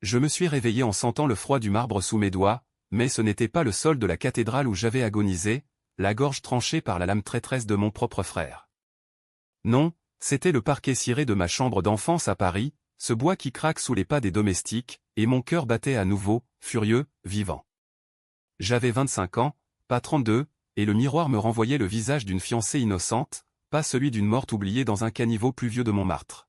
Je me suis réveillé en sentant le froid du marbre sous mes doigts, mais ce n'était pas le sol de la cathédrale où j'avais agonisé, la gorge tranchée par la lame traîtresse de mon propre frère. Non, c'était le parquet ciré de ma chambre d'enfance à Paris, ce bois qui craque sous les pas des domestiques, et mon cœur battait à nouveau, furieux, vivant. J'avais 25 ans, pas 32, et le miroir me renvoyait le visage d'une fiancée innocente, pas celui d'une morte oubliée dans un caniveau pluvieux de Montmartre.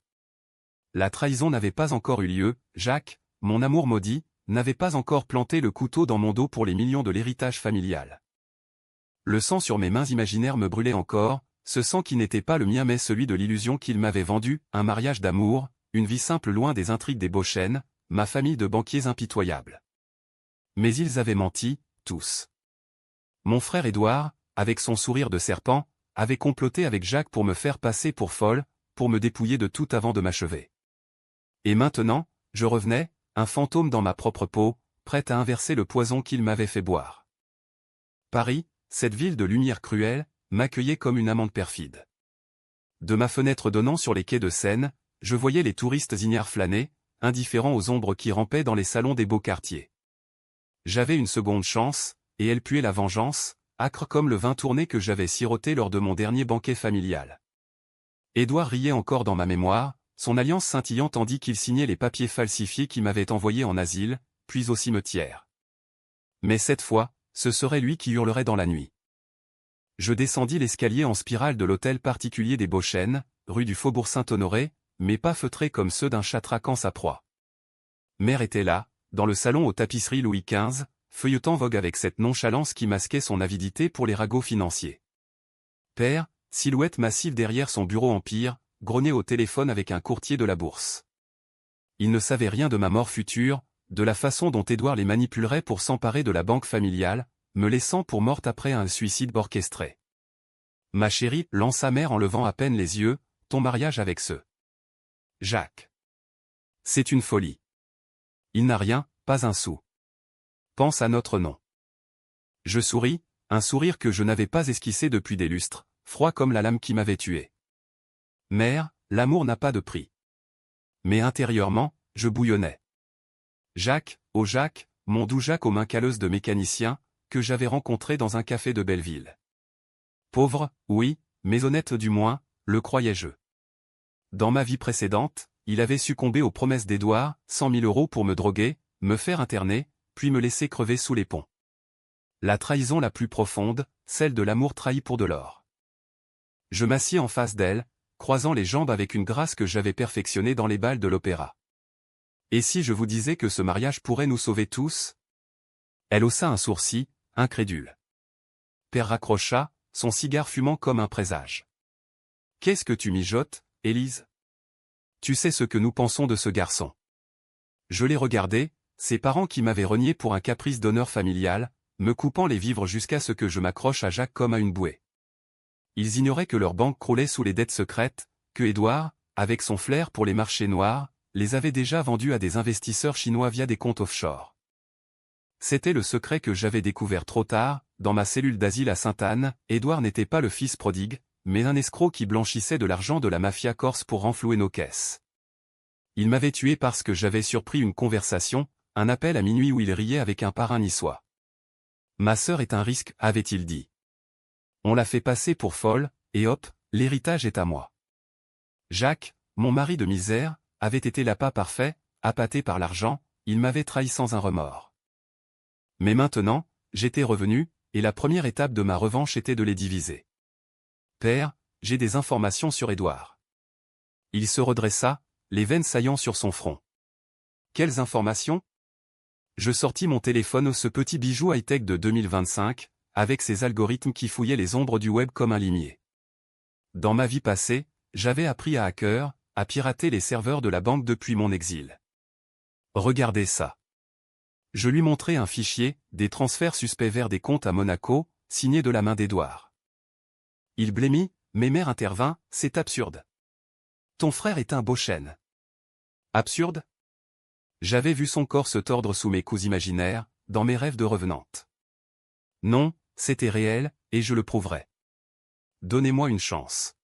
La trahison n'avait pas encore eu lieu, Jacques, mon amour maudit, n'avait pas encore planté le couteau dans mon dos pour les millions de l'héritage familial. Le sang sur mes mains imaginaires me brûlait encore, ce sang qui n'était pas le mien mais celui de l'illusion qu'il m'avait vendue, un mariage d'amour, une vie simple loin des intrigues des Beauchesne, ma famille de banquiers impitoyables. Mais ils avaient menti, tous. Mon frère Édouard, avec son sourire de serpent, avait comploté avec Jacques pour me faire passer pour folle, pour me dépouiller de tout avant de m'achever. Et maintenant, je revenais, un fantôme dans ma propre peau, prêt à inverser le poison qu'il m'avait fait boire. Paris, cette ville de lumière cruelle, m'accueillait comme une amante perfide. De ma fenêtre donnant sur les quais de Seine, je voyais les touristes ignares flâner, indifférents aux ombres qui rampaient dans les salons des beaux quartiers. J'avais une seconde chance, et elle puait la vengeance, âcre comme le vin tourné que j'avais siroté lors de mon dernier banquet familial. Édouard riait encore dans ma mémoire, son alliance scintillant tandis qu'il signait les papiers falsifiés qui m'avaient envoyé en asile, puis au cimetière. Mais cette fois, ce serait lui qui hurlerait dans la nuit. Je descendis l'escalier en spirale de l'hôtel particulier des Beauchesne, rue du Faubourg Saint-Honoré, mais pas feutré comme ceux d'un chat traquant sa proie. Mère était là, dans le salon aux tapisseries Louis XV, feuilletant Vogue avec cette nonchalance qui masquait son avidité pour les ragots financiers. Père, silhouette massive derrière son bureau empire, grognait au téléphone avec un courtier de la bourse. Il ne savait rien de ma mort future, de la façon dont Édouard les manipulerait pour s'emparer de la banque familiale, me laissant pour morte après un suicide orchestré. Ma chérie, lança mère en levant à peine les yeux, ton mariage avec ce Jacques. C'est une folie. Il n'a rien, pas un sou. Pense à notre nom. Je souris, un sourire que je n'avais pas esquissé depuis des lustres, froid comme la lame qui m'avait tué. Mère, l'amour n'a pas de prix. Mais intérieurement, je bouillonnais. Jacques, oh Jacques, mon doux Jacques aux mains calleuses de mécanicien, que j'avais rencontré dans un café de Belleville. Pauvre, oui, mais honnête du moins, le croyais-je. Dans ma vie précédente, il avait succombé aux promesses d'Édouard, 100 000 € pour me droguer, me faire interner, puis me laisser crever sous les ponts. La trahison la plus profonde, celle de l'amour trahi pour de l'or. Je m'assis en face d'elle, croisant les jambes avec une grâce que j'avais perfectionnée dans les bals de l'opéra. Et si je vous disais que ce mariage pourrait nous sauver tous? Elle haussa un sourcil, incrédule. Père raccrocha, son cigare fumant comme un présage. Qu'est-ce que tu mijotes, Élise? Tu sais ce que nous pensons de ce garçon. Je l'ai regardé, ses parents qui m'avaient renié pour un caprice d'honneur familial, me coupant les vivres jusqu'à ce que je m'accroche à Jacques comme à une bouée. Ils ignoraient que leur banque croulait sous les dettes secrètes, que Édouard, avec son flair pour les marchés noirs, les avait déjà vendus à des investisseurs chinois via des comptes offshore. C'était le secret que j'avais découvert trop tard, dans ma cellule d'asile à Sainte-Anne. Édouard n'était pas le fils prodigue, mais un escroc qui blanchissait de l'argent de la mafia corse pour renflouer nos caisses. Il m'avait tué parce que j'avais surpris une conversation, un appel à minuit où il riait avec un parrain niçois. Ma sœur est un risque, avait-il dit. On l'a fait passer pour folle, et hop, l'héritage est à moi. Jacques, mon mari de misère, avait été l'appât parfait, appâté par l'argent, il m'avait trahi sans un remords. Mais maintenant, j'étais revenu, et la première étape de ma revanche était de les diviser. Père, j'ai des informations sur Édouard. Il se redressa, les veines saillant sur son front. Quelles informations? Je sortis mon téléphone, ce petit bijou high-tech de 2025, avec ses algorithmes qui fouillaient les ombres du web comme un limier. Dans ma vie passée, j'avais appris à hacker, à pirater les serveurs de la banque depuis mon exil. Regardez ça. Je lui montrai un fichier, des transferts suspects vers des comptes à Monaco, signés de la main d'Édouard. Il blêmit, mais mère intervint, c'est absurde. Ton frère est un Beauchesne. Absurde? J'avais vu son corps se tordre sous mes coups imaginaires, dans mes rêves de revenante. Non, c'était réel, et je le prouverai. Donnez-moi une chance.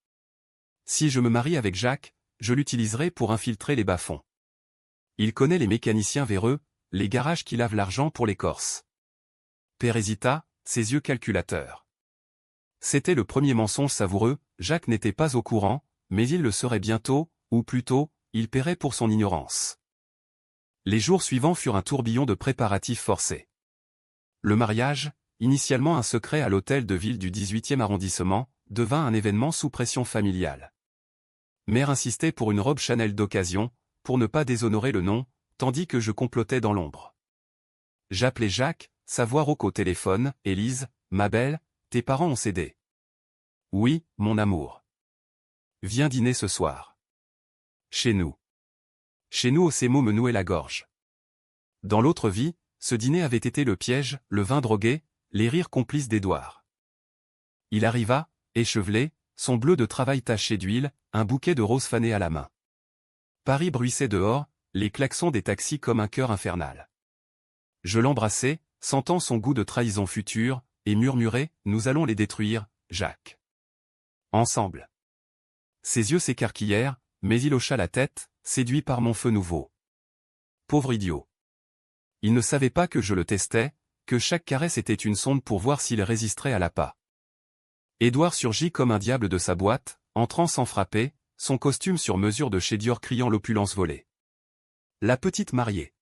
Si je me marie avec Jacques, je l'utiliserai pour infiltrer les bas-fonds. Il connaît les mécaniciens véreux, les garages qui lavent l'argent pour les Corses. Père hésita, ses yeux calculateurs. C'était le premier mensonge savoureux, Jacques n'était pas au courant, mais il le serait bientôt, ou plutôt, il paierait pour son ignorance. Les jours suivants furent un tourbillon de préparatifs forcés. Le mariage, initialement un secret à l'hôtel de ville du 18e arrondissement, devint un événement sous pression familiale. Mère insistait pour une robe Chanel d'occasion, pour ne pas déshonorer le nom, tandis que je complotais dans l'ombre. J'appelais Jacques, savoir au téléphone, Élise, ma belle, tes parents ont cédé. Oui, mon amour. Viens dîner ce soir. Chez nous. Chez nous, ces mots me nouaient la gorge. Dans l'autre vie, ce dîner avait été le piège, le vin drogué, les rires complices d'Édouard. Il arriva, échevelé, son bleu de travail taché d'huile, un bouquet de roses fanées à la main. Paris bruissait dehors, les klaxons des taxis comme un cœur infernal. Je l'embrassai, sentant son goût de trahison future, et murmurai, nous allons les détruire, Jacques. Ensemble. Ses yeux s'écarquillèrent, mais il hocha la tête, séduit par mon feu nouveau. Pauvre idiot. Il ne savait pas que je le testais, que chaque caresse était une sonde pour voir s'il résisterait à l'appât. Édouard surgit comme un diable de sa boîte, entrant sans frapper, son costume sur mesure de chez Dior criant l'opulence volée. La petite mariée.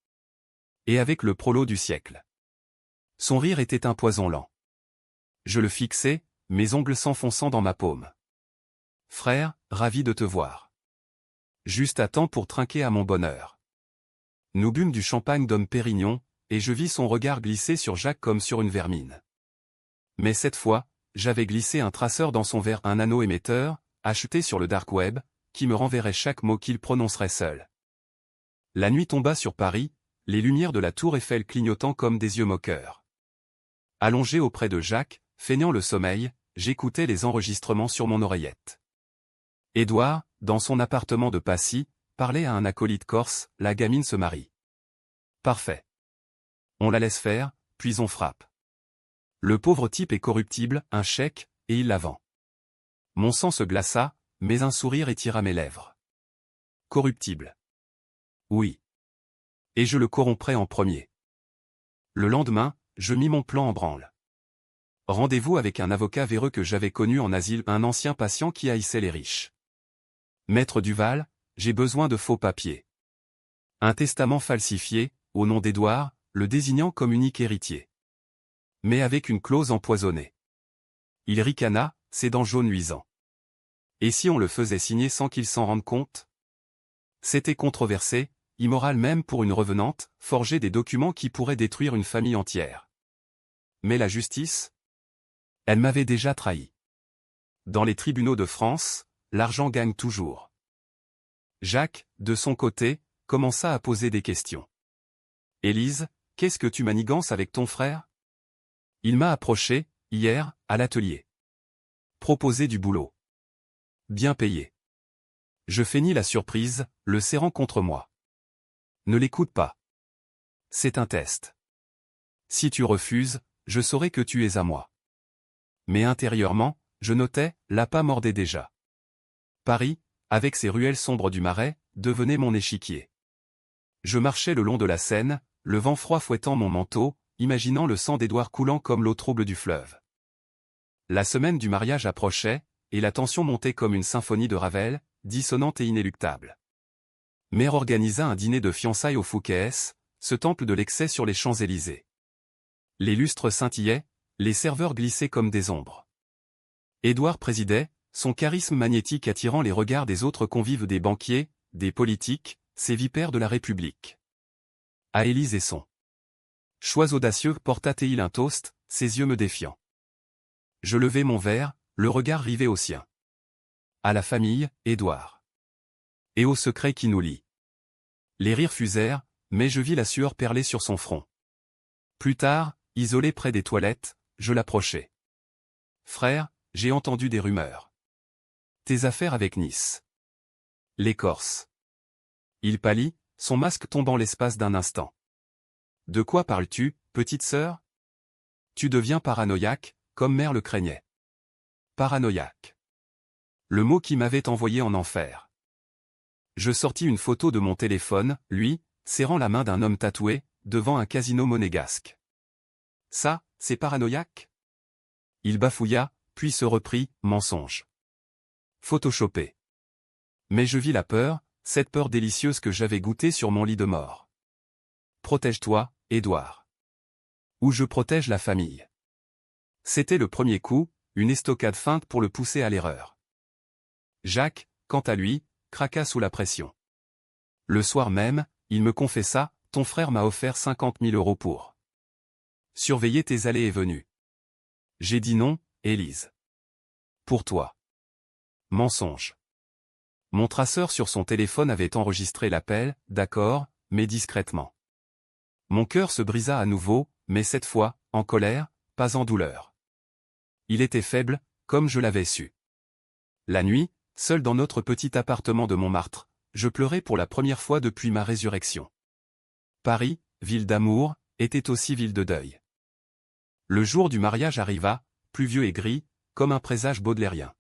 Et avec le prolo du siècle. Son rire était un poison lent. Je le fixai, mes ongles s'enfonçant dans ma paume. Frère, ravi de te voir. Juste à temps pour trinquer à mon bonheur. Nous bûmes du champagne d'homme Pérignon, et je vis son regard glisser sur Jacques comme sur une vermine. Mais cette fois, j'avais glissé un traceur dans son verre, un anneau émetteur, acheté sur le dark web, qui me renverrait chaque mot qu'il prononcerait seul. La nuit tomba sur Paris, les lumières de la tour Eiffel clignotant comme des yeux moqueurs. Allongé auprès de Jacques, feignant le sommeil, j'écoutais les enregistrements sur mon oreillette. Édouard, dans son appartement de Passy, parlait à un acolyte corse, la gamine se marie. Parfait. On la laisse faire, puis on frappe. Le pauvre type est corruptible, un chèque, et il la vend. Mon sang se glaça, mais un sourire étira mes lèvres. Corruptible. Oui. Et je le corromprais en premier. Le lendemain, je mis mon plan en branle. Rendez-vous avec un avocat véreux que j'avais connu en asile, un ancien patient qui haïssait les riches. Maître Duval, j'ai besoin de faux papiers. Un testament falsifié, au nom d'Édouard, le désignant comme unique héritier. Mais avec une clause empoisonnée. Il ricana, ses dents jaunes luisant. Et si on le faisait signer sans qu'il s'en rende compte? C'était controversé, immoral même pour une revenante, forger des documents qui pourraient détruire une famille entière. Mais la justice? Elle m'avait déjà trahi. Dans les tribunaux de France, l'argent gagne toujours. Jacques, de son côté, commença à poser des questions. Élise, qu'est-ce que tu manigances avec ton frère? Il m'a approché, hier, à l'atelier. Proposé du boulot. Bien payé. Je feignis la surprise, le serrant contre moi. Ne l'écoute pas. C'est un test. Si tu refuses, je saurai que tu es à moi. Mais intérieurement, je notais, l'appât mordait déjà. Paris, avec ses ruelles sombres du Marais, devenait mon échiquier. Je marchais le long de la Seine, le vent froid fouettant mon manteau, imaginant le sang d'Édouard coulant comme l'eau trouble du fleuve. La semaine du mariage approchait, et la tension montait comme une symphonie de Ravel, dissonante et inéluctable. Mère organisa un dîner de fiançailles au Fouquet's, ce temple de l'excès sur les Champs-Élysées. Les lustres scintillaient, les serveurs glissaient comme des ombres. Édouard présidait, son charisme magnétique attirant les regards des autres convives des banquiers, des politiques, ces vipères de la République. À Élise et son choix audacieux porta-t-il un toast, ses yeux me défiant. Je levai mon verre, le regard rivé au sien. À la famille, Édouard. Et au secret qui nous lie. Les rires fusèrent, mais je vis la sueur perler sur son front. Plus tard, isolé près des toilettes, je l'approchai. Frère, j'ai entendu des rumeurs. Tes affaires avec Nice. Les Corses. Il pâlit, son masque tombant l'espace d'un instant. De quoi parles-tu, petite sœur? Tu deviens paranoïaque, comme mère le craignait. Paranoïaque. Le mot qui m'avait envoyé en enfer. Je sortis une photo de mon téléphone, lui, serrant la main d'un homme tatoué, devant un casino monégasque. Ça, c'est paranoïaque? Il bafouilla, puis se reprit, mensonge. Photoshopé. Mais je vis la peur, cette peur délicieuse que j'avais goûtée sur mon lit de mort. Protège-toi, Édouard. Ou je protège la famille. C'était le premier coup, une estocade feinte pour le pousser à l'erreur. Jacques, quant à lui, craqua sous la pression. Le soir même, il me confessa, ton frère m'a offert 50 000 € pour surveiller tes allées et venues. J'ai dit non, Élise. Pour toi. Mensonge. Mon traceur sur son téléphone avait enregistré l'appel, d'accord, mais discrètement. Mon cœur se brisa à nouveau, mais cette fois, en colère, pas en douleur. Il était faible, comme je l'avais su. La nuit, seul dans notre petit appartement de Montmartre, je pleurais pour la première fois depuis ma résurrection. Paris, ville d'amour, était aussi ville de deuil. Le jour du mariage arriva, pluvieux et gris, comme un présage baudelairien.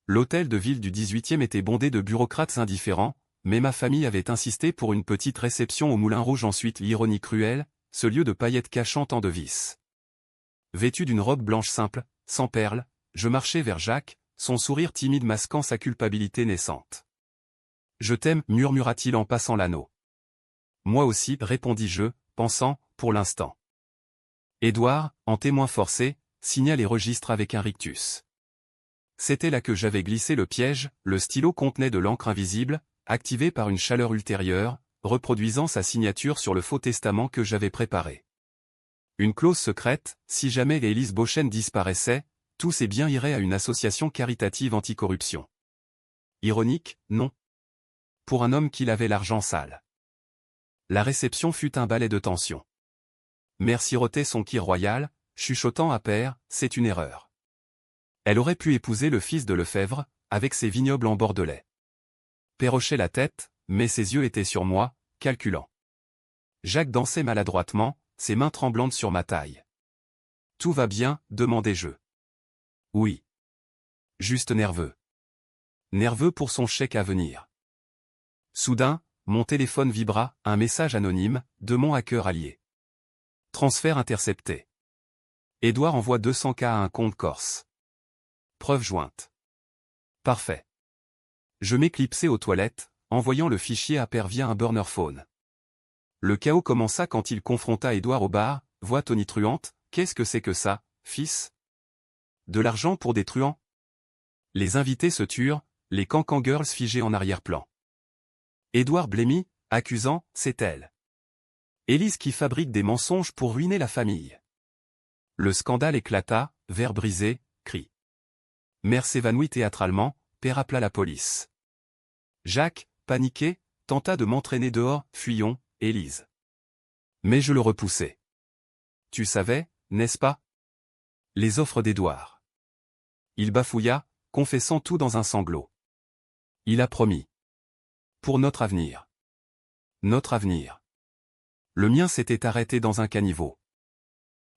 L'hôtel de ville du 18e était bondé de bureaucrates indifférents, mais ma famille avait insisté pour une petite réception au Moulin Rouge. Ensuite l'ironie cruelle, ce lieu de paillettes cachant tant de vices. Vêtu d'une robe blanche simple, sans perles, je marchais vers Jacques, son sourire timide masquant sa culpabilité naissante. « Je t'aime, murmura-t-il en passant l'anneau. Moi aussi, répondis-je, pensant, pour l'instant. Édouard, en témoin forcé, signa les registres avec un rictus. C'était là que j'avais glissé le piège, le stylo contenait de l'encre invisible, activée par une chaleur ultérieure, reproduisant sa signature sur le faux testament que j'avais préparé. Une clause secrète, si jamais Élise Beauchesne disparaissait, tous ses biens iraient à une association caritative anticorruption. Ironique, non. Pour un homme qui lavait l'argent sale. La réception fut un balai de tension. Mère sirotait son qui royal, chuchotant à Père, c'est une erreur. Elle aurait pu épouser le fils de Lefebvre, avec ses vignobles en Bordelais. Père hochait la tête, mais ses yeux étaient sur moi, calculant. Jacques dansait maladroitement, ses mains tremblantes sur ma taille. Tout va bien, demandai-je. Oui. Juste nerveux. Nerveux pour son chèque à venir. Soudain, mon téléphone vibra, un message anonyme, de mon hacker allié. Transfert intercepté. Édouard envoie 200 K à un compte corse. Preuve jointe. Parfait. Je m'éclipsai aux toilettes, envoyant le fichier à Père via un burner phone. Le chaos commença quand il confronta Édouard au bar, voix tonitruante, « Qu'est-ce que c'est que ça, fils? De l'argent pour des truands ?» Les invités se turent, les cancan girls figés en arrière-plan. Édouard blêmit, accusant, c'est elle. Élise qui fabrique des mensonges pour ruiner la famille. Le scandale éclata, verre brisé, cri. Mère s'évanouit théâtralement, Père appela la police. Jacques, paniqué, tenta de m'entraîner dehors, fuyons, Élise. Mais je le repoussai. Tu savais, n'est-ce pas? Les offres d'Édouard. Il bafouilla, confessant tout dans un sanglot. Il a promis. Pour notre avenir. Notre avenir. Le mien s'était arrêté dans un caniveau.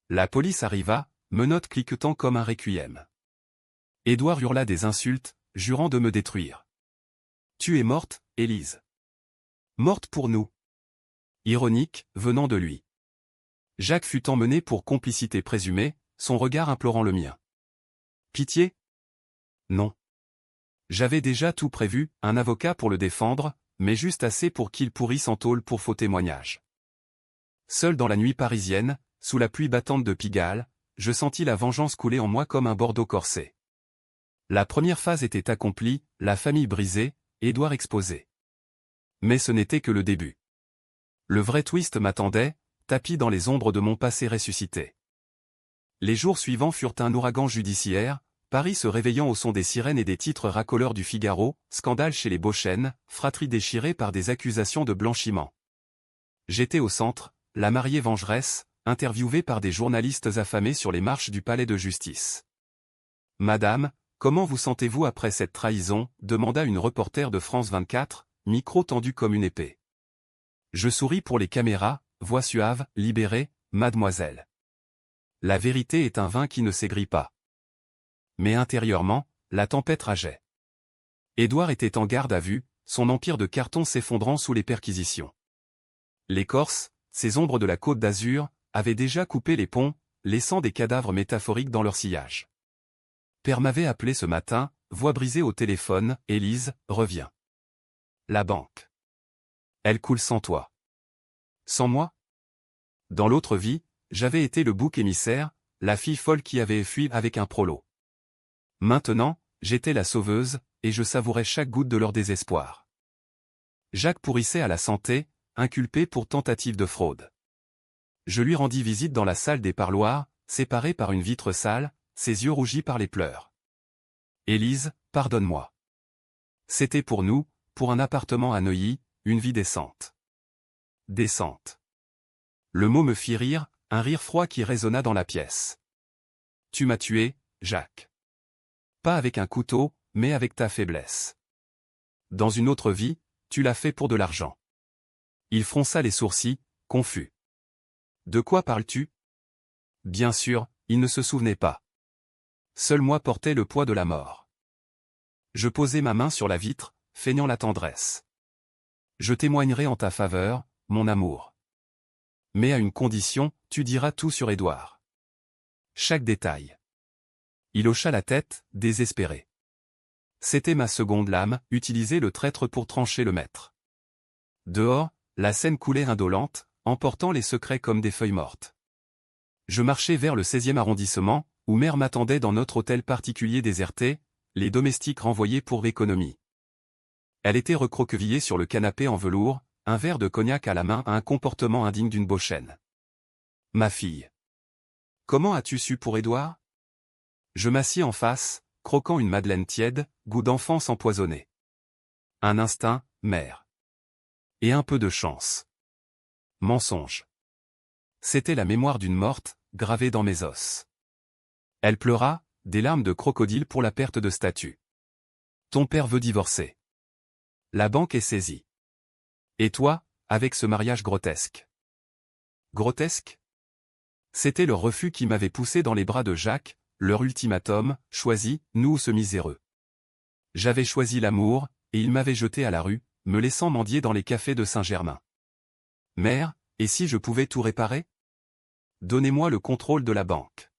La police arriva, menottes cliquetant comme un requiem. Édouard hurla des insultes, jurant de me détruire. Tu es morte, Élise. Morte pour nous. Ironique, venant de lui. Jacques fut emmené pour complicité présumée, son regard implorant le mien. Pitié? Non. J'avais déjà tout prévu, un avocat pour le défendre, mais juste assez pour qu'il pourrisse en tôle pour faux témoignage. Seul dans la nuit parisienne, sous la pluie battante de Pigalle, je sentis la vengeance couler en moi comme un Bordeaux corsé. La première phase était accomplie, la famille brisée, Édouard exposé. Mais ce n'était que le début. Le vrai twist m'attendait, tapi dans les ombres de mon passé ressuscité. Les jours suivants furent un ouragan judiciaire, Paris se réveillant au son des sirènes et des titres racoleurs du Figaro, scandale chez les Beauchesne, fratrie déchirée par des accusations de blanchiment. J'étais au centre, la mariée vengeresse, interviewée par des journalistes affamés sur les marches du palais de justice. « Madame, comment vous sentez-vous après cette trahison ?» demanda une reporter de France 24, micro tendu comme une épée. Je souris pour les caméras, voix suave, libérée, « Mademoiselle. La vérité est un vin qui ne s'aigrit pas. » Mais intérieurement, la tempête rageait. Édouard était en garde à vue, son empire de carton s'effondrant sous les perquisitions. Les Corses, ces ombres de la Côte d'Azur, avaient déjà coupé les ponts, laissant des cadavres métaphoriques dans leur sillage. Père m'avait appelé ce matin, voix brisée au téléphone, « Élise, reviens. La banque. Elle coule sans toi. » Sans moi? Dans l'autre vie, j'avais été le bouc émissaire, la fille folle qui avait fui avec un prolo. Maintenant, j'étais la sauveuse, et je savourais chaque goutte de leur désespoir. Jacques pourrissait à la santé, inculpé pour tentative de fraude. Je lui rendis visite dans la salle des parloirs, séparée par une vitre sale, ses yeux rougis par les pleurs. « Élise, pardonne-moi. C'était pour nous, pour un appartement à Neuilly, une vie décente. » Décente. Le mot me fit rire, un rire froid qui résonna dans la pièce. « Tu m'as tué, Jacques. Pas avec un couteau, mais avec ta faiblesse. Dans une autre vie, tu l'as fait pour de l'argent. » Il fronça les sourcils, confus. « De quoi parles-tu ? » Bien sûr, il ne se souvenait pas. Seul moi portais le poids de la mort. Je posai ma main sur la vitre, feignant la tendresse. « Je témoignerai en ta faveur, mon amour. Mais à une condition, tu diras tout sur Édouard. Chaque détail. » Il hocha la tête, désespéré. C'était ma seconde lame, utiliser le traître pour trancher le maître. Dehors, la Seine coulait indolente, emportant les secrets comme des feuilles mortes. Je marchais vers le 16e arrondissement, où mère m'attendait dans notre hôtel particulier déserté, les domestiques renvoyés pour économie. Elle était recroquevillée sur le canapé en velours, un verre de cognac à la main, un comportement indigne d'une Beauchesne. « Ma fille. Comment as-tu su pour Édouard ?» Je m'assis en face, croquant une madeleine tiède, goût d'enfance empoisonnée. Un instinct, mère. Et un peu de chance. Mensonge. C'était la mémoire d'une morte, gravée dans mes os. Elle pleura, des larmes de crocodile pour la perte de statut. Ton père veut divorcer. La banque est saisie. Et toi, avec ce mariage grotesque. Grotesque? C'était leur refus qui m'avait poussé dans les bras de Jacques, leur ultimatum, choisis, nous ou ce miséreux. J'avais choisi l'amour, et il m'avait jeté à la rue, me laissant mendier dans les cafés de Saint-Germain. Mère, et si je pouvais tout réparer? Donnez-moi le contrôle de la banque.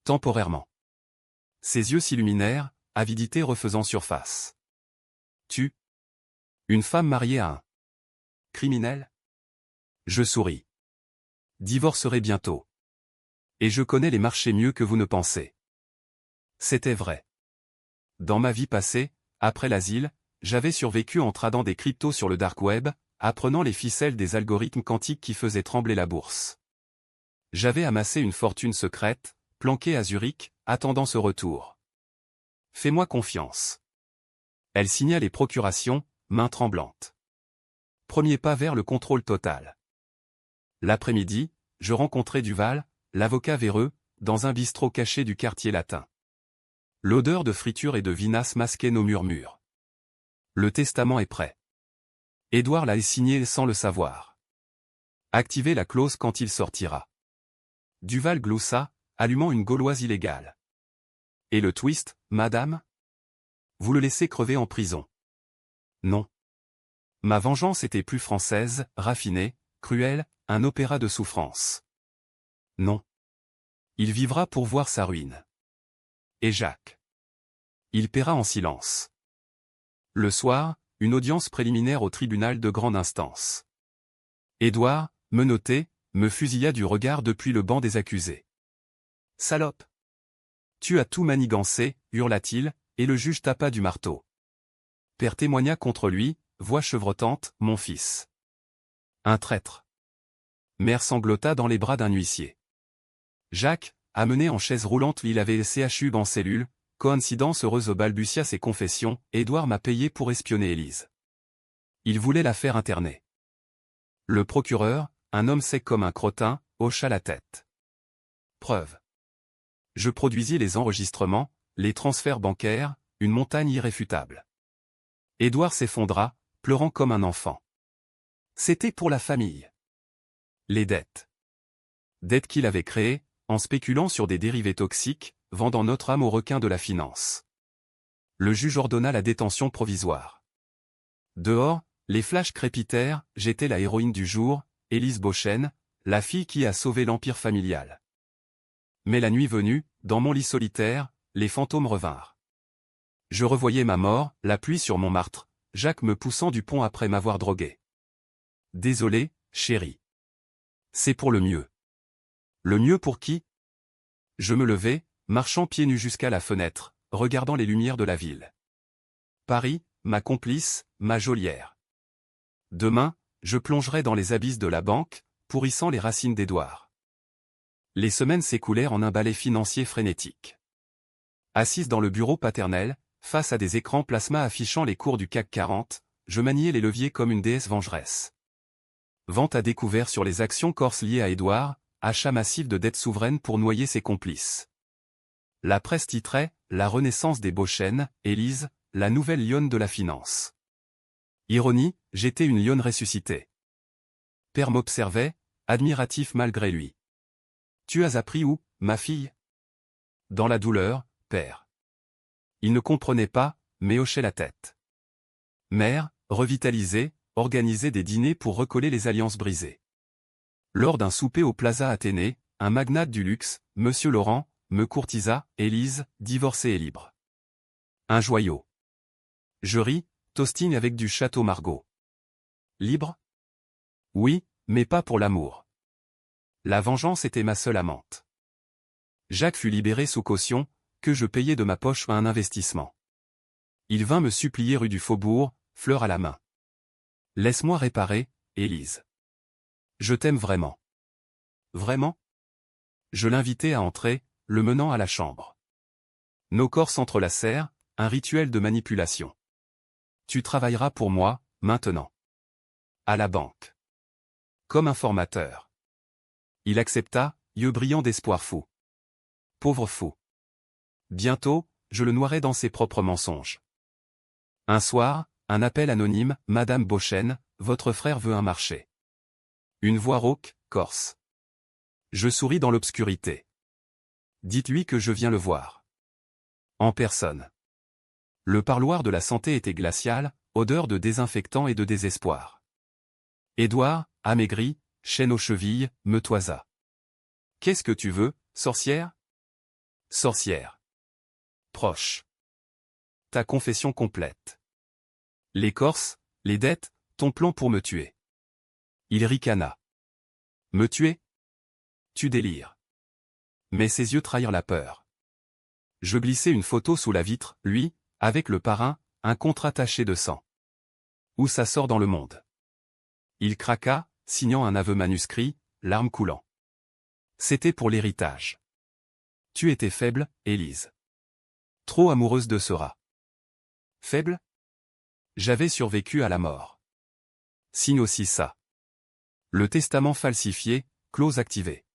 Temporairement. Ses yeux s'illuminèrent, avidité refaisant surface. Tu? Une femme mariée à un criminel? Je souris. Divorcerai bientôt. Et je connais les marchés mieux que vous ne pensez. C'était vrai. Dans ma vie passée, après l'asile, j'avais survécu en tradant des cryptos sur le dark web, apprenant les ficelles des algorithmes quantiques qui faisaient trembler la bourse. J'avais amassé une fortune secrète, planquée à Zurich, attendant ce retour. Fais-moi confiance. Elle signa les procurations, main tremblante. Premier pas vers le contrôle total. L'après-midi, je rencontrai Duval, l'avocat véreux, dans un bistrot caché du quartier latin. L'odeur de friture et de vinasse masquait nos murmures. Le testament est prêt. Édouard l'a signé sans le savoir. Activez la clause quand il sortira. Duval gloussa, allumant une gauloise illégale. Et le twist, madame? Vous le laissez crever en prison. Non. Ma vengeance était plus française, raffinée, cruelle, un opéra de souffrance. Non. Il vivra pour voir sa ruine. Et Jacques? Il paiera en silence. Le soir, une audience préliminaire au tribunal de grande instance. Édouard, menotté, me fusilla du regard depuis le banc des accusés. Salope! Tu as tout manigancé, hurla-t-il, et le juge tapa du marteau. Père témoigna contre lui, voix chevrotante, mon fils. Un traître. Mère sanglota dans les bras d'un huissier. Jacques, amené en chaise roulante, il avait CHU en cellule, coïncidence heureuse balbutia ses confessions, Édouard m'a payé pour espionner Élise. Il voulait la faire interner. Le procureur, un homme sec comme un crottin, hocha la tête. Preuve. Je produisis les enregistrements, les transferts bancaires, une montagne irréfutable. Édouard s'effondra, pleurant comme un enfant. C'était pour la famille. Les dettes. Dettes qu'il avait créées, en spéculant sur des dérivés toxiques, vendant notre âme aux requins de la finance. Le juge ordonna la détention provisoire. Dehors, Les flashs crépitèrent, j'étais la héroïne du jour, Élise Beauchesne, la fille qui a sauvé l'empire familial. Mais la nuit venue, dans mon lit solitaire, les fantômes revinrent. Je revoyais ma mort, la pluie sur Montmartre, Jacques me poussant du pont après m'avoir drogué. Désolé, chérie. C'est pour le mieux. Le mieux pour qui? Je me levai, marchant pieds nus jusqu'à la fenêtre, regardant les lumières de la ville. Paris, ma complice, ma geôlière. Demain, je plongerai dans les abysses de la banque, pourrissant les racines d'Édouard. Les semaines s'écoulèrent en un balai financier frénétique. Assise dans le bureau paternel, face à des écrans plasma affichant les cours du CAC 40, je maniais les leviers comme une déesse vengeresse. Vente à découvert sur les actions corses liées à Édouard, achat massif de dettes souveraines pour noyer ses complices. La presse titrait « La renaissance des Beauchesne, Élise, la nouvelle lionne de la finance ». Ironie, j'étais une lionne ressuscitée. Père m'observait, admiratif malgré lui. « Tu as appris où, ma fille ?» Dans la douleur, père. Il ne comprenait pas, mais hochait la tête. Mère, revitalisée, organisait des dîners pour recoller les alliances brisées. Lors d'un souper au Plaza Athénée, un magnate du luxe, Monsieur Laurent, me courtisa, Élise, divorcée et libre. Un joyau. Je ris, toastine avec du Château Margaux. Libre? Oui, mais pas pour l'amour. La vengeance était ma seule amante. Jacques fut libéré sous caution, que je payais de ma poche un investissement. Il vint me supplier rue du Faubourg, fleur à la main. Laisse-moi réparer, Élise. Je t'aime vraiment. Vraiment? Je l'invitai à entrer, le menant à la chambre. Nos corps s'entrelacèrent, un rituel de manipulation. Tu travailleras pour moi, maintenant. À la banque. Comme informateur. Il accepta, yeux brillants d'espoir fou. Pauvre fou. Bientôt, je le noierai dans ses propres mensonges. Un soir, un appel anonyme, Madame Beauchesne, votre frère veut un marché. Une voix rauque, corse. Je souris dans l'obscurité. Dites-lui que je viens le voir. En personne. Le parloir de la santé était glacial, odeur de désinfectant et de désespoir. Édouard, amaigri, chaîne aux chevilles, me toisa. Qu'est-ce que tu veux, sorcière? Sorcière. Proche. Ta confession complète. Les Corses, les dettes, ton plan pour me tuer. Il ricana. Me tuer? Tu délires. Mais ses yeux trahirent la peur. Je glissai une photo sous la vitre, lui, avec le parrain, un contrat taché de sang. Où ça sort dans le monde? Il craqua, signant un aveu manuscrit, larmes coulant. C'était pour l'héritage. Tu étais faible, Élise. Trop amoureuse de ce rat. Faible? J'avais survécu à la mort. Signe aussi ça. Le testament falsifié, clause activée.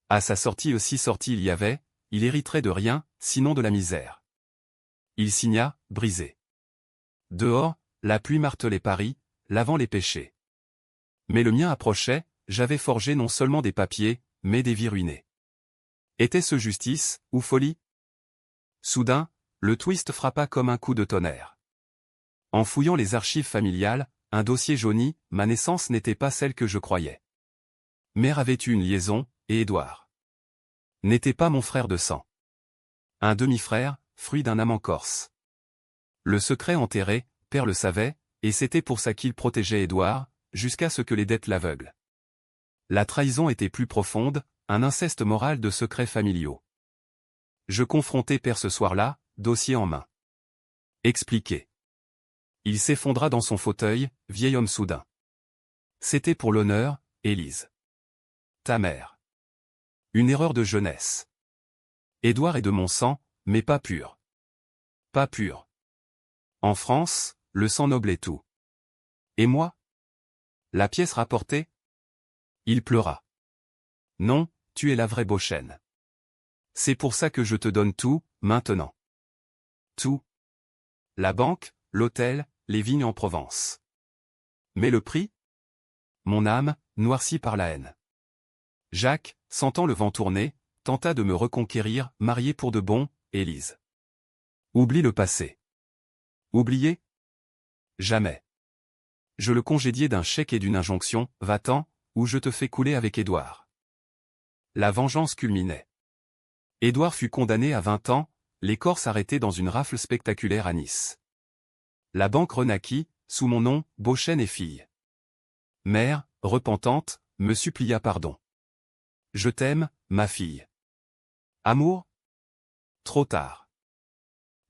À sa sortie il y avait, il hériterait de rien, sinon de la misère. Il signa, brisé. Dehors, la pluie martelait Paris, lavant les péchés. Mais le mien approchait, j'avais forgé non seulement des papiers, mais des vies ruinées. Était-ce justice, ou folie? Soudain, le twist frappa comme un coup de tonnerre. En fouillant les archives familiales, un dossier jauni, ma naissance n'était pas celle que je croyais. Mère avait eu une liaison, et Édouard n'était pas mon frère de sang. Un demi-frère, fruit d'un amant corse. Le secret enterré, père le savait, et c'était pour ça qu'il protégeait Édouard, jusqu'à ce que les dettes l'aveuglent. La trahison était plus profonde, un inceste moral de secrets familiaux. Je confrontai père ce soir-là, dossier en main. Expliquer. Il s'effondra dans son fauteuil, vieil homme soudain. C'était pour l'honneur, Élise. Ta mère. Une erreur de jeunesse. Édouard est de mon sang, mais pas pur. Pas pur. En France, le sang noble est tout. Et moi? La pièce rapportée? Il pleura. Non, tu es la vraie Beauchesne. C'est pour ça que je te donne tout, maintenant. Tout. La banque, l'hôtel, les vignes en Provence. Mais le prix? Mon âme, noircie par la haine. Jacques, sentant le vent tourner, tenta de me reconquérir, marié pour de bon, Élise. Oublie le passé. Oublier? Jamais. je le congédiai d'un chèque et d'une injonction, va-t'en, ou je te fais couler avec Édouard. La vengeance culminait. Édouard fut condamné à 20 ans, les Corses arrêtés dans une rafle spectaculaire à Nice. La banque renaquit, sous mon nom, Beauchesne et fille. Mère, repentante, me supplia pardon. Je t'aime, ma fille. Amour? Trop tard.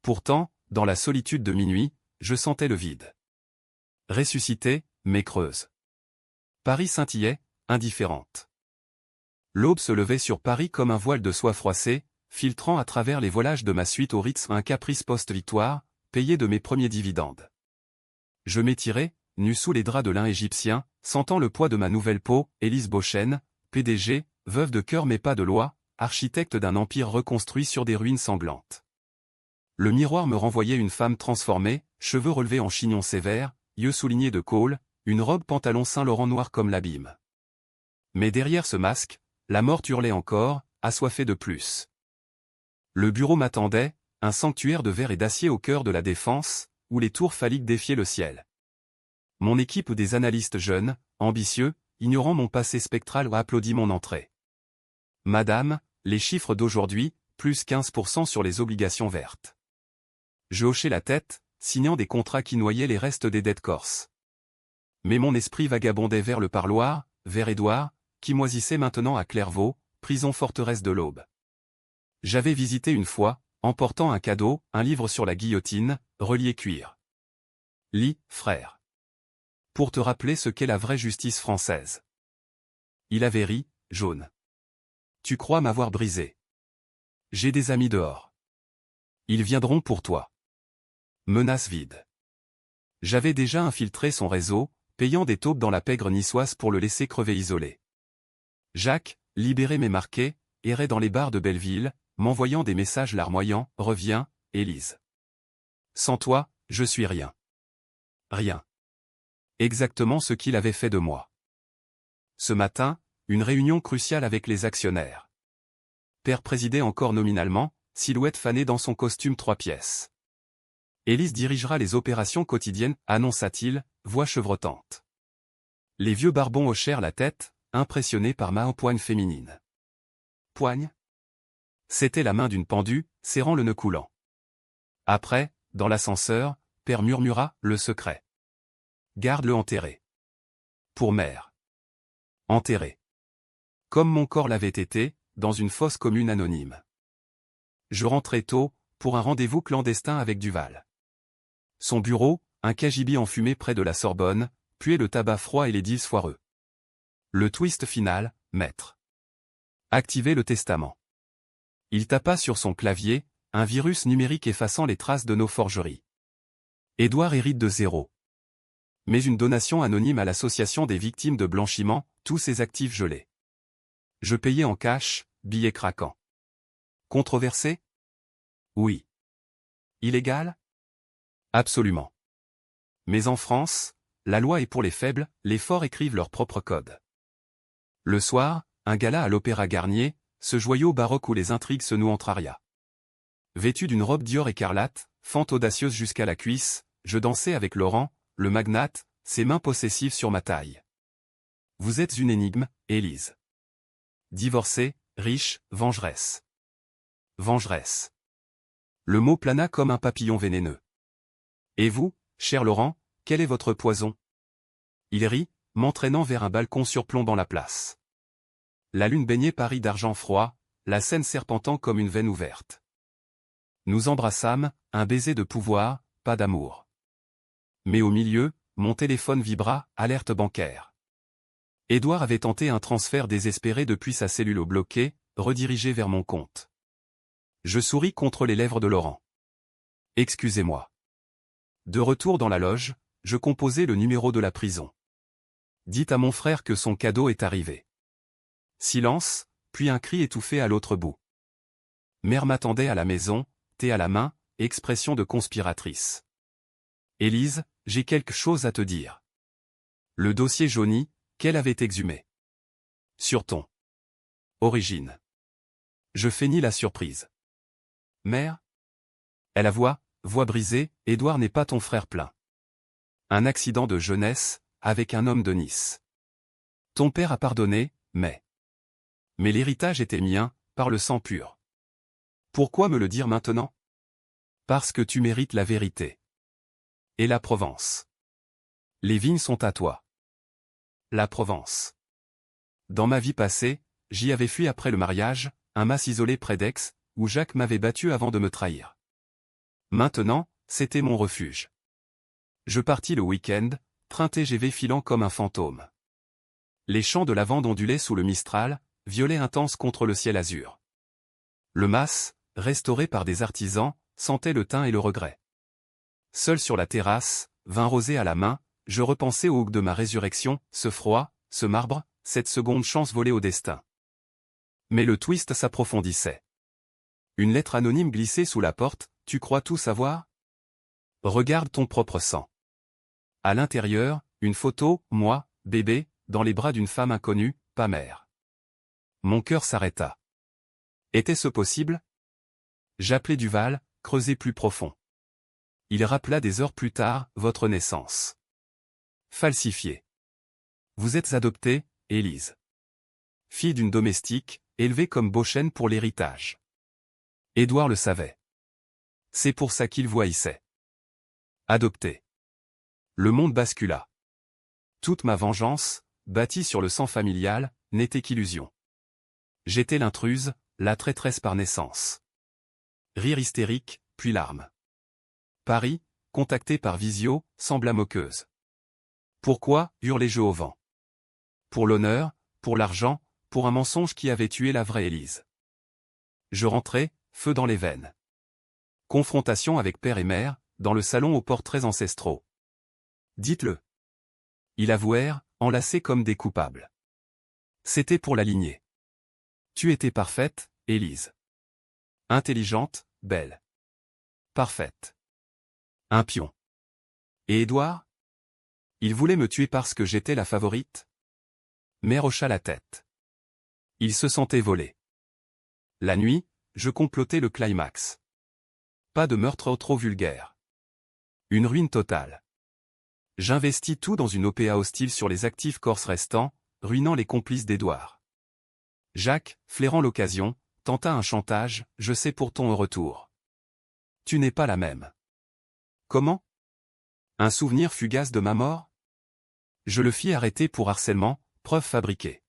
Pourtant, dans la solitude de minuit, je sentais le vide. Ressuscitée, mais creuse. Paris scintillait, indifférente. L'aube se levait sur Paris comme un voile de soie froissée, filtrant à travers les voilages de ma suite au Ritz un caprice post-victoire, payé de mes premiers dividendes. Je m'étirais, nu sous les draps de lin égyptien, sentant le poids de ma nouvelle peau, Élise Beauchesne, PDG, veuve de cœur mais pas de loi, architecte d'un empire reconstruit sur des ruines sanglantes. Le miroir me renvoyait une femme transformée, cheveux relevés en chignon sévère, yeux soulignés de colle, une robe pantalon Saint-Laurent noir comme l'abîme. Mais derrière ce masque, la mort hurlait encore, assoiffée de plus. Le bureau m'attendait, un sanctuaire de verre et d'acier au cœur de la défense, où les tours phalliques défiaient le ciel. Mon équipe des analystes jeunes, ambitieux, ignorant mon passé spectral applaudit mon entrée. Madame, les chiffres d'aujourd'hui, plus 15% sur les obligations vertes. Je hochai la tête, signant des contrats qui noyaient les restes des dettes corses. Mais mon esprit vagabondait vers le parloir, vers Édouard, qui moisissait maintenant à Clairvaux, prison forteresse de l'Aube. J'avais visité une fois, emportant un cadeau, un livre sur la guillotine, relié cuir. Lis, frère. Pour te rappeler ce qu'est la vraie justice française. Il avait ri, jaune. Tu crois m'avoir brisé. J'ai des amis dehors. Ils viendront pour toi. Menace vide. J'avais déjà infiltré son réseau, payant des taupes dans la pègre niçoise pour le laisser crever isolé. Jacques, libéré mais marqué, errait dans les bars de Belleville, m'envoyant des messages larmoyants, reviens, Élise. Sans toi, je suis rien. Rien. Exactement ce qu'il avait fait de moi. Ce matin, une réunion cruciale avec les actionnaires. Père présidait encore nominalement, silhouette fanée dans son costume 3 pièces. Élise dirigera les opérations quotidiennes, annonça-t-il, voix chevrotante. Les vieux barbons hochèrent la tête, impressionnés par ma poigne féminine. Poigne? C'était la main d'une pendue, serrant le nœud coulant. Après, dans l'ascenseur, Père murmura, le secret. Garde-le enterré. Pour mère. Enterré. Comme mon corps l'avait été, dans une fosse commune anonyme. Je rentrai tôt, pour un rendez-vous clandestin avec Duval. Son bureau, un cagibi enfumé près de la Sorbonne, puait le tabac froid et les deals foireux. Le twist final, maître. Activez le testament. Il tapa sur son clavier, un virus numérique effaçant les traces de nos forgeries. Édouard hérite de 0. Mais une donation anonyme à l'association des victimes de blanchiment, tous ses actifs gelés. Je payais en cash, billets craquants. Controversé? Oui. Illégal? Absolument. Mais en France, la loi est pour les faibles, les forts écrivent leur propre code. Le soir, un gala à l'Opéra Garnier, ce joyau baroque où les intrigues se nouent entre arias. Vêtu d'une robe Dior écarlate, fente audacieuse jusqu'à la cuisse, je dansais avec Laurent, le magnate, ses mains possessives sur ma taille. Vous êtes une énigme, Élise. Divorcée, riche, vengeresse. Vengeresse. Le mot plana comme un papillon vénéneux. Et vous, cher Laurent, quel est votre poison? Il rit, m'entraînant vers un balcon surplombant la place. La lune baignait Paris d'argent froid, la Seine serpentant comme une veine ouverte. Nous embrassâmes, un baiser de pouvoir, pas d'amour. Mais au milieu, mon téléphone vibra, alerte bancaire. Édouard avait tenté un transfert désespéré depuis sa cellule au bloqué, redirigé vers mon compte. Je souris contre les lèvres de Laurent. Excusez-moi. De retour dans la loge, je composais le numéro de la prison. Dites à mon frère que son cadeau est arrivé. Silence, puis un cri étouffé à l'autre bout. Mère m'attendait à la maison, thé à la main, expression de conspiratrice. Élise, j'ai quelque chose à te dire. Le dossier jauni, qu'elle avait exhumé. Sur ton origine. Je feignis la surprise. Mère? Elle avoua, voix brisée, Édouard n'est pas ton frère plein. Un accident de jeunesse, avec un homme de Nice. Ton père a pardonné, mais l'héritage était mien, par le sang pur. Pourquoi me le dire maintenant? Parce que tu mérites la vérité. Et la Provence. Les vignes sont à toi. La Provence. Dans ma vie passée, j'y avais fui après le mariage, un mas isolé près d'Aix, où Jacques m'avait battu avant de me trahir. Maintenant, c'était mon refuge. Je partis le week-end, train TGV filant comme un fantôme. Les champs de lavande ondulaient sous le Mistral, violet intense contre le ciel azur. Le mas, restauré par des artisans, sentait le thym et le regret. Seul sur la terrasse, vin rosé à la main, je repensais au hug de ma résurrection, ce froid, ce marbre, cette seconde chance volée au destin. Mais le twist s'approfondissait. Une lettre anonyme glissée sous la porte, tu crois tout savoir? Regarde ton propre sang. À l'intérieur, une photo, moi, bébé, dans les bras d'une femme inconnue, pas mère. Mon cœur s'arrêta. Était-ce possible? J'appelai Duval, creusé plus profond. Il rappela des heures plus tard, votre naissance. Falsifiée. Vous êtes adoptée, Élise. Fille d'une domestique, élevée comme Beauchesne pour l'héritage. Édouard le savait. C'est pour ça qu'il voyissait. Adoptée. Le monde bascula. Toute ma vengeance, bâtie sur le sang familial, n'était qu'illusion. J'étais l'intruse, la traîtresse par naissance. Rire hystérique, puis larmes. Paris, contacté par Visio, sembla moqueuse. Pourquoi, hurlai-je au vent? Pour l'honneur, pour l'argent, pour un mensonge qui avait tué la vraie Élise. Je rentrai, feu dans les veines. Confrontation avec père et mère, dans le salon aux portraits ancestraux. Dites-le. Ils avouèrent, enlacés comme des coupables. C'était pour la lignée. Tu étais parfaite, Élise. Intelligente, belle. Parfaite. Un pion. Et Édouard? Il voulait me tuer parce que j'étais la favorite? Mère hocha la tête. Il se sentait volé. La nuit, je complotais le climax. Pas de meurtre trop vulgaire. Une ruine totale. J'investis tout dans une OPA hostile sur les actifs corses restants, ruinant les complices d'Édouard. Jacques, flairant l'occasion, tenta un chantage, je sais pour ton retour. Tu n'es pas la même. Comment? Un souvenir fugace de ma mort? Je le fis arrêter pour harcèlement, preuve fabriquée.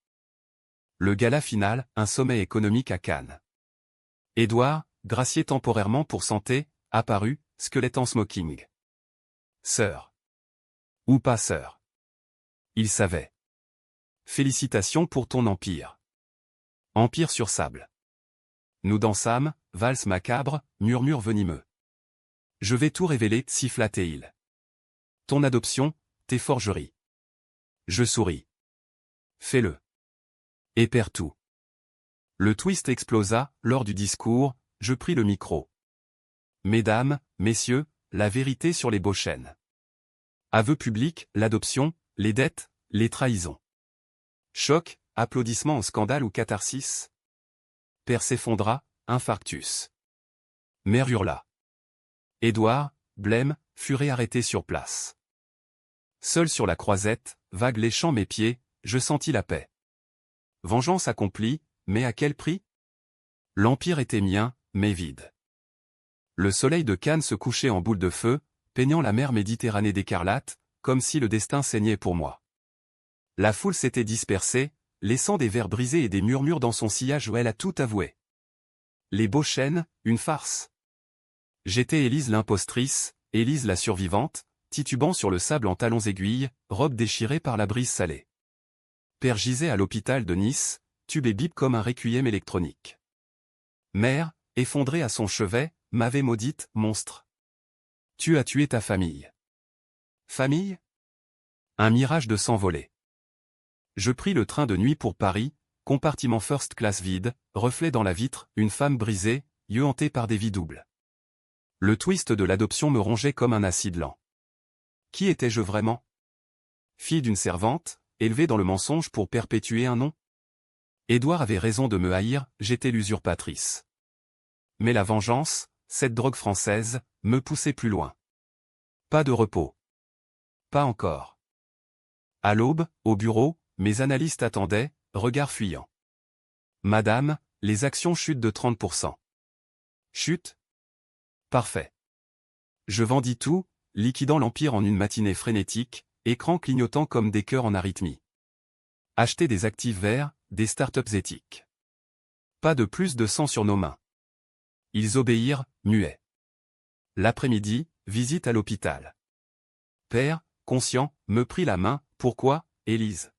Le gala final, un sommet économique à Cannes. Édouard, gracié temporairement pour santé, apparut, squelette en smoking. Sœur. Ou pas sœur. Il savait. Félicitations pour ton empire. Empire sur sable. Nous dansâmes, valse macabre, murmure venimeux. Je vais tout révéler, siffla Théil. Ton adoption, tes forgeries. Je souris. Fais-le. Et perds tout. Le twist explosa, lors du discours, je pris le micro. Mesdames, messieurs, la vérité sur les Beauchesne. Aveu public, l'adoption, les dettes, les trahisons. Choc, applaudissements au scandale ou catharsis. Père s'effondra, infarctus. Mère hurla. Édouard, blême, fut réarrêté sur place. Seul sur la croisette, vague léchant mes pieds, je sentis la paix. Vengeance accomplie, mais à quel prix? L'empire était mien, mais vide. Le soleil de Cannes se couchait en boule de feu, peignant la mer Méditerranée d'écarlate, comme si le destin saignait pour moi. La foule s'était dispersée, laissant des verres brisés et des murmures dans son sillage où elle a tout avoué. Les Beauchesne, une farce. J'étais Élise l'impostrice, Élise la survivante, titubant sur le sable en talons aiguilles, robe déchirée par la brise salée. Père gisait à l'hôpital de Nice, tube et bip comme un requiem électronique. Mère, effondrée à son chevet, m'avait maudite, monstre. Tu as tué ta famille. Famille? Un mirage de sang volé. Je pris le train de nuit pour Paris, compartiment first class vide, reflet dans la vitre, une femme brisée, yeux hantés par des vies doubles. Le twist de l'adoption me rongeait comme un acide lent. Qui étais-je vraiment? Fille d'une servante, élevée dans le mensonge pour perpétuer un nom? Édouard avait raison de me haïr, j'étais l'usurpatrice. Mais la vengeance, cette drogue française, me poussait plus loin. Pas de repos. pas encore. À l'aube, au bureau, mes analystes attendaient, regard fuyant. Madame, les actions chutent de 30%. Chute? Parfait. Je vendis tout, liquidant l'empire en une matinée frénétique, écran clignotant comme des cœurs en arythmie. Acheter des actifs verts, des startups éthiques. Pas de plus de sang sur nos mains. Ils obéirent, muets. L'après-midi, visite à l'hôpital. Père, conscient, me prit la main. Pourquoi, Élise?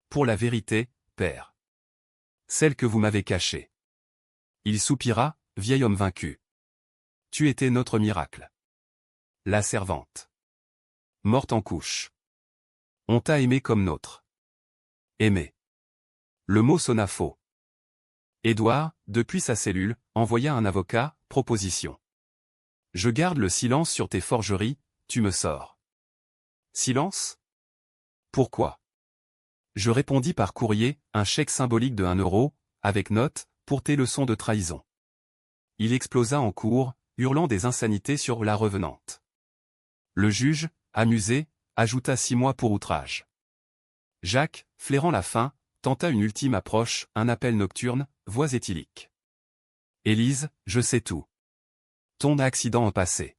Pour la vérité, père. Celle que vous m'avez cachée. Il soupira, vieil homme vaincu. Tu étais notre miracle. La servante. Morte en couche. On t'a aimé comme nôtre. Aimé. Le mot sonna faux. Édouard, depuis sa cellule, envoya un avocat, proposition. Je garde le silence sur tes forgeries, tu me sors. Silence? Pourquoi? Je répondis par courrier, un chèque symbolique de 1 euro, avec note, pour tes leçons de trahison. Il explosa en cours, hurlant des insanités sur la revenante. Le juge, amusé, ajouta 6 mois pour outrage. Jacques, flairant la fin, tenta une ultime approche, un appel nocturne, voix éthylique. Élise, je sais tout. Ton accident au passé.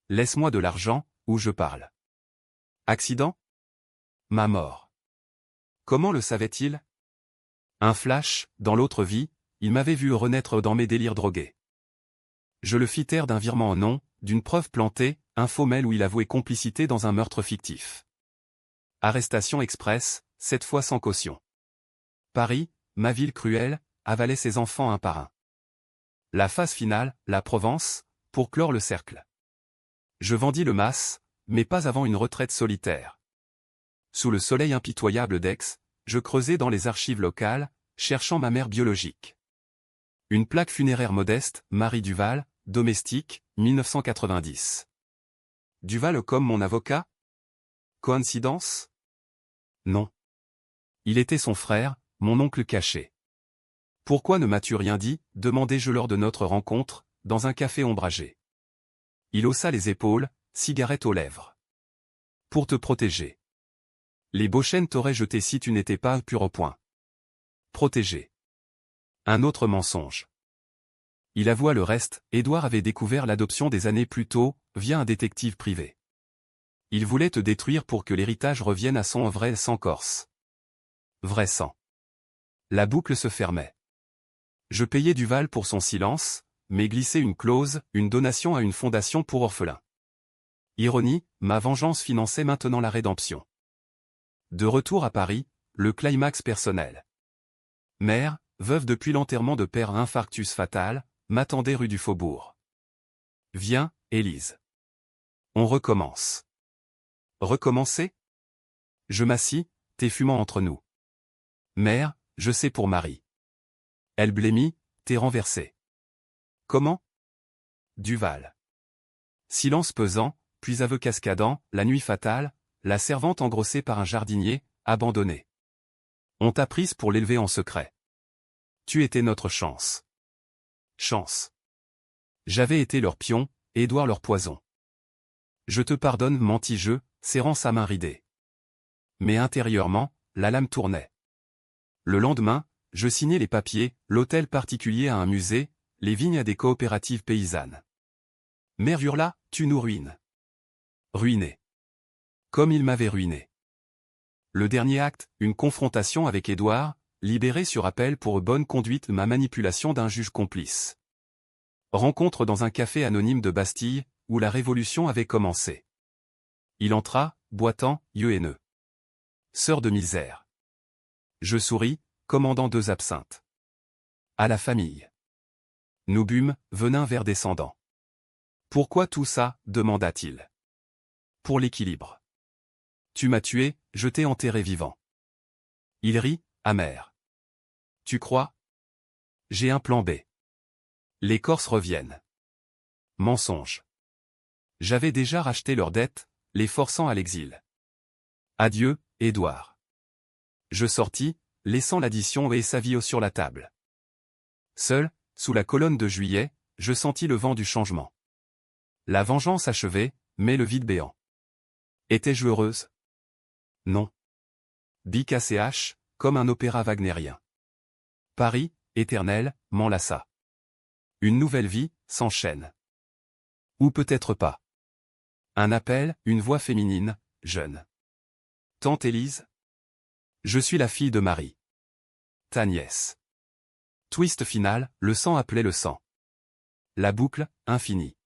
Laisse-moi de l'argent, ou je parle. Accident? Ma mort. Comment le savait-il? Un flash, dans l'autre vie, il m'avait vu renaître dans mes délires drogués. Je le fis taire d'un virement au nom, d'une preuve plantée, un faux mail où il avouait complicité dans un meurtre fictif. Arrestation express, cette fois sans caution. Paris, ma ville cruelle, avalait ses enfants un par un. La phase finale, la Provence, pour clore le cercle. Je vendis le mas, mais pas avant une retraite solitaire. Sous le soleil impitoyable d'Aix, je creusais dans les archives locales, cherchant ma mère biologique. Une plaque funéraire modeste, Marie Duval, domestique, 1990. Duval comme mon avocat? Coïncidence? Non. Il était son frère, mon oncle caché. Pourquoi ne m'as-tu rien dit, demandai-je lors de notre rencontre, dans un café ombragé. Il haussa les épaules, cigarette aux lèvres. Pour te protéger. Les Beauchesne t'auraient jeté si tu n'étais pas pur au point. Protégé. Un autre mensonge. Il avoua le reste, Édouard avait découvert l'adoption des années plus tôt, via un détective privé. Il voulait te détruire pour que l'héritage revienne à son vrai sang corse. Vrai sang. La boucle se fermait. Je payais Duval pour son silence, mais glissais une clause, une donation à une fondation pour orphelins. Ironie, ma vengeance finançait maintenant la rédemption. De retour à Paris, le climax personnel. Mère, veuve depuis l'enterrement de père infarctus fatal, m'attendait rue du Faubourg. Viens, Élise. On recommence. Recommencer? Je m'assis, thé fumant entre nous. Mère, je sais pour Marie. Elle blêmit, t'es renversé. Comment? Duval. Silence pesant, puis aveu cascadant, la nuit fatale, la servante engrossée par un jardinier, abandonnée. On t'a prise pour l'élever en secret. Tu étais notre chance. Chance. J'avais été leur pion, Édouard leur poison. Je te pardonne, mentis-je, serrant sa main ridée. Mais intérieurement, la lame tournait. Le lendemain, je signais les papiers, l'hôtel particulier à un musée, les vignes à des coopératives paysannes. Mère hurla, tu nous ruines. Ruiné. Comme il m'avait ruiné. Le dernier acte, une confrontation avec Édouard, libéré sur appel pour bonne conduite ma manipulation d'un juge complice. Rencontre dans un café anonyme de Bastille, où la révolution avait commencé. Il entra, boitant, yeux haineux. Sœur de misère. Je souris, commandant 2 absinthes. À la famille. Nous bûmes, venin vers descendant. Pourquoi tout ça, demanda-t-il. Pour l'équilibre. Tu m'as tué, je t'ai enterré vivant. Il rit, amer. Tu crois? J'ai un plan B. Les Corses reviennent. Mensonge. J'avais déjà racheté leurs dettes, les forçant à l'exil. Adieu, Édouard. Je sortis, laissant l'addition et Savio sur la table. Seul, sous la colonne de juillet, je sentis le vent du changement. La vengeance achevée, mais le vide béant. Étais-je heureuse? Non. BKCH, comme un opéra wagnérien. Paris, éternel, m'enlaça. Une nouvelle vie, s'enchaîne. Ou peut-être pas. Un appel, une voix féminine, jeune. Tante Élise? Je suis la fille de Marie. Ta nièce. Twist final, le sang appelait le sang. La boucle, infinie.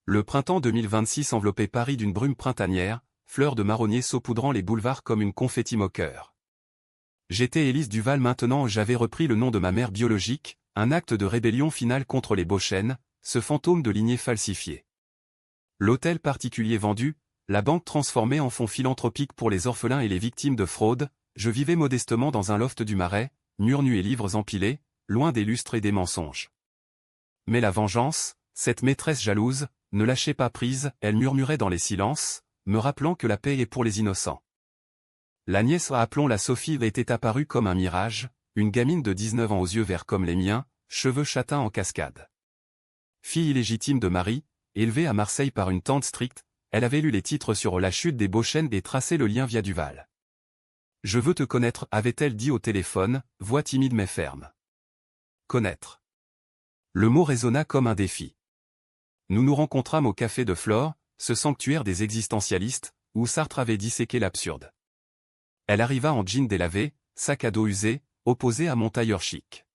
Le printemps 2026 enveloppait Paris d'une brume printanière, fleurs de marronnier saupoudrant les boulevards comme une confetti moqueur. J'étais Élise Duval maintenant, j'avais repris le nom de ma mère biologique, un acte de rébellion finale contre les Beauchesne, ce fantôme de lignée falsifiée. L'hôtel particulier vendu, la banque transformée en fonds philanthropiques pour les orphelins et les victimes de fraude, je vivais modestement dans un loft du Marais, murs nus et livres empilés, loin des lustres et des mensonges. Mais la vengeance, cette maîtresse jalouse, ne lâchait pas prise, elle murmurait dans les silences, me rappelant que la paix est pour les innocents. La nièce, appelons-la Sophie, était apparue comme un mirage, une gamine de 19 ans aux yeux verts comme les miens, cheveux châtains en cascade. Fille illégitime de Marie, élevée à Marseille par une tante stricte, elle avait lu les titres sur la chute des Beauchesne et tracé le lien via Duval. Je veux te connaître, avait-elle dit au téléphone, voix timide mais ferme. Connaître. Le mot résonna comme un défi. Nous nous rencontrâmes au café de Flore, ce sanctuaire des existentialistes, où Sartre avait disséqué l'absurde. Elle arriva en jean délavé, sac à dos usé, opposé à mon tailleur chic.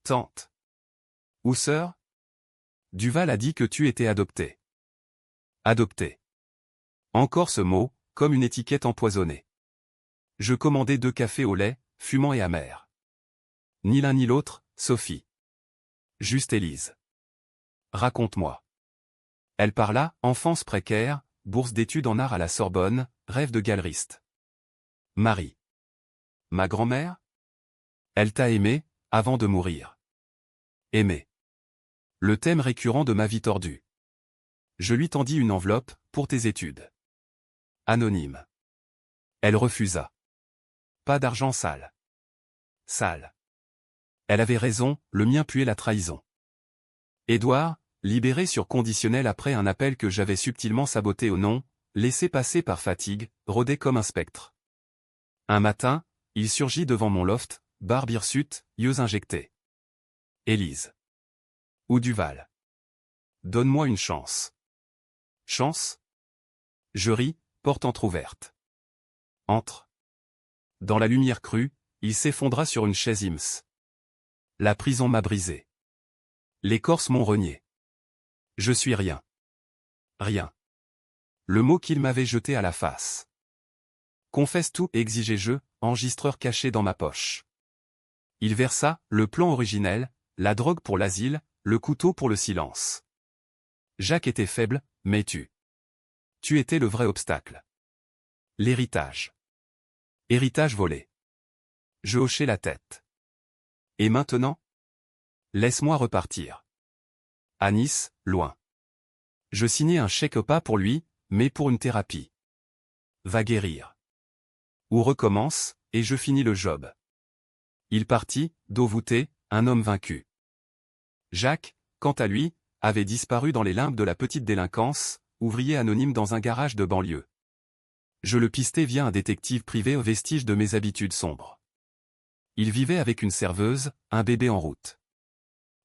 Tante. Ou sœur? Duval a dit que tu étais adoptée. Adoptée. Encore ce mot, comme une étiquette empoisonnée. Je commandai 2 cafés au lait, fumant et amer. Ni l'un ni l'autre, Sophie. Juste Élise. Raconte-moi. Elle parla, enfance précaire, bourse d'études en art à la Sorbonne, rêve de galeriste. Marie. Ma grand-mère? Elle t'a aimé, avant de mourir. Aimé. Le thème récurrent de ma vie tordue. Je lui tendis une enveloppe, pour tes études. Anonyme. Elle refusa. Pas d'argent sale. Sale. Elle avait raison, le mien puait la trahison. Édouard, libéré sur conditionnel après un appel que j'avais subtilement saboté au nom, laissé passer par fatigue, rôdait comme un spectre. Un matin, il surgit devant mon loft, barbe hirsute, yeux injectés. Élise. Ou Duval. Donne-moi une chance. Chance? Je ris, porte entr'ouverte. Entre. Dans la lumière crue, il s'effondra sur une chaise IMS. La prison m'a brisé. Les Corses m'ont renié. Je suis rien. Rien. Le mot qu'il m'avait jeté à la face. Confesse tout, exigeai-je, enregistreur caché dans ma poche. Il versa, le plan originel, la drogue pour l'asile, le couteau pour le silence. Jacques était faible, mais tu étais le vrai obstacle. L'héritage. Héritage volé. Je hochai la tête. Et maintenant? Laisse-moi repartir. À Nice, loin. Je signai un chèque-pas pour lui, mais pour une thérapie. Va guérir. Ou recommence, et je finis le job. Il partit, dos voûté, un homme vaincu. Jacques, quant à lui, avait disparu dans les limbes de la petite délinquance, ouvrier anonyme dans un garage de banlieue. Je le pistai via un détective privé aux vestiges de mes habitudes sombres. Il vivait avec une serveuse, un bébé en route.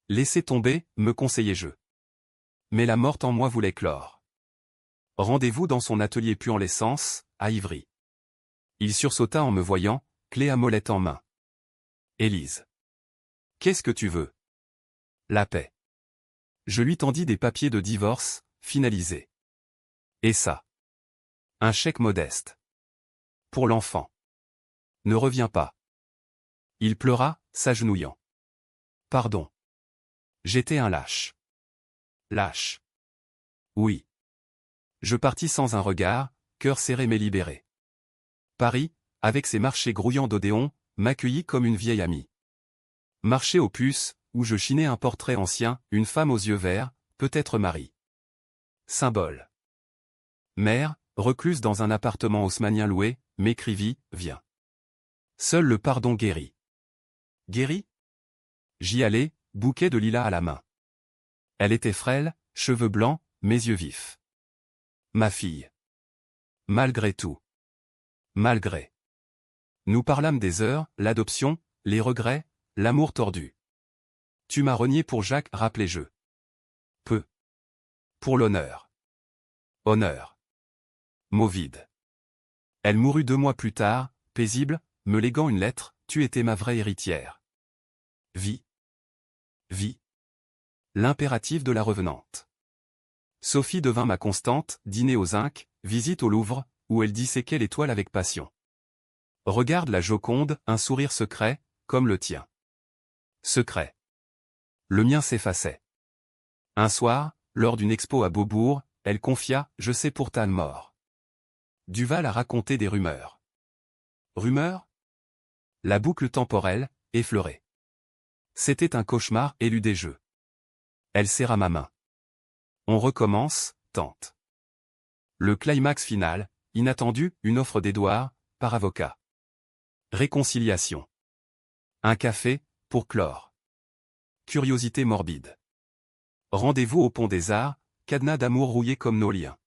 Laissez tomber, me conseillai-je. Mais la morte en moi voulait clore. Rendez-vous dans son atelier puant l'essence, à Ivry. Il sursauta en me voyant, clé à molette en main. Élise. Qu'est-ce que tu veux? La paix. Je lui tendis des papiers de divorce, finalisés. Et ça? Un chèque modeste. Pour l'enfant. Ne reviens pas. Il pleura, s'agenouillant. Pardon. J'étais un lâche. Lâche. Oui. Je partis sans un regard, cœur serré mais libéré. Paris, avec ses marchés grouillants d'Odéon, m'accueillit comme une vieille amie. Marché aux puces, où je chinais un portrait ancien, une femme aux yeux verts, peut-être Marie. Symbole. Mère, recluse dans un appartement haussmannien loué, m'écrivit, viens. Seul le pardon guérit. Guérit? J'y allai, bouquet de lilas à la main. Elle était frêle, cheveux blancs, mes yeux vifs. Ma fille. Malgré tout. Malgré. Nous parlâmes des heures, l'adoption, les regrets, l'amour tordu. Tu m'as renié pour Jacques, rappelai-je. Peu. Pour l'honneur. Honneur. Mot vide. Elle mourut 2 mois plus tard, paisible, me léguant une lettre, tu étais ma vraie héritière. Vie. Vie. L'impératif de la revenante. Sophie devint ma constante, dîner au zinc, visite au Louvre, où elle disséquait l'étoile avec passion. Regarde la Joconde, un sourire secret, comme le tien. Secret. Le mien s'effaçait. Un soir, lors d'une expo à Beaubourg, elle confia, je sais pour ta mort. Duval a raconté des rumeurs. Rumeurs? La boucle temporelle, effleurée. C'était un cauchemar, éludé jeu. Elle serra ma main. On recommence, tente. Le climax final, inattendu, une offre d'Édouard, par avocat. Réconciliation. Un café, pour clore. Curiosité morbide. Rendez-vous au Pont des Arts, cadenas d'amour rouillé comme nos liens.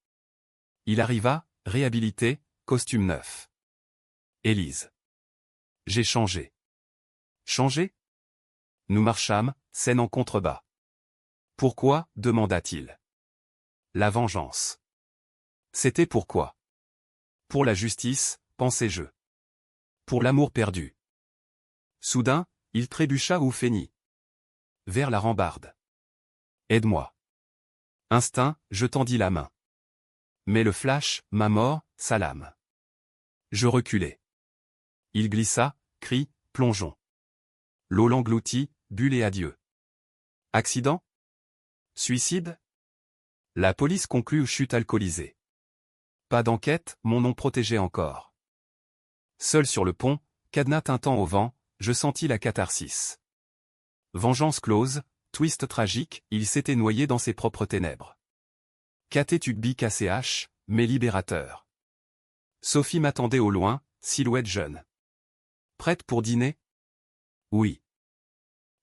Il arriva, réhabilité, costume neuf. Élise. J'ai changé. Changé? Nous marchâmes, scène en contrebas. Pourquoi, demanda-t-il. La vengeance. C'était pourquoi. Pour la justice, pensai-je. Pour l'amour perdu. Soudain, il trébucha ou feignit. Vers la rambarde. Aide-moi. Instinct, je tendis la main. Mais le flash, ma mort, sa lame. Je reculai. Il glissa, cri, plongeons. L'eau l'engloutit, bulle et adieu. Accident? Suicide? La police conclut chute alcoolisée. Pas d'enquête, mon nom protégé encore. Seul sur le pont, cadenas tintant au vent, je sentis la catharsis. Vengeance close, twist tragique, il s'était noyé dans ses propres ténèbres. Catétubbi KCH, mais libérateur. Sophie m'attendait au loin, silhouette jeune. Prête pour dîner? Oui.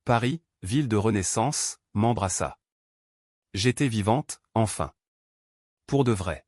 Paris, ville de renaissance, m'embrassa. J'étais vivante, enfin. Pour de vrai.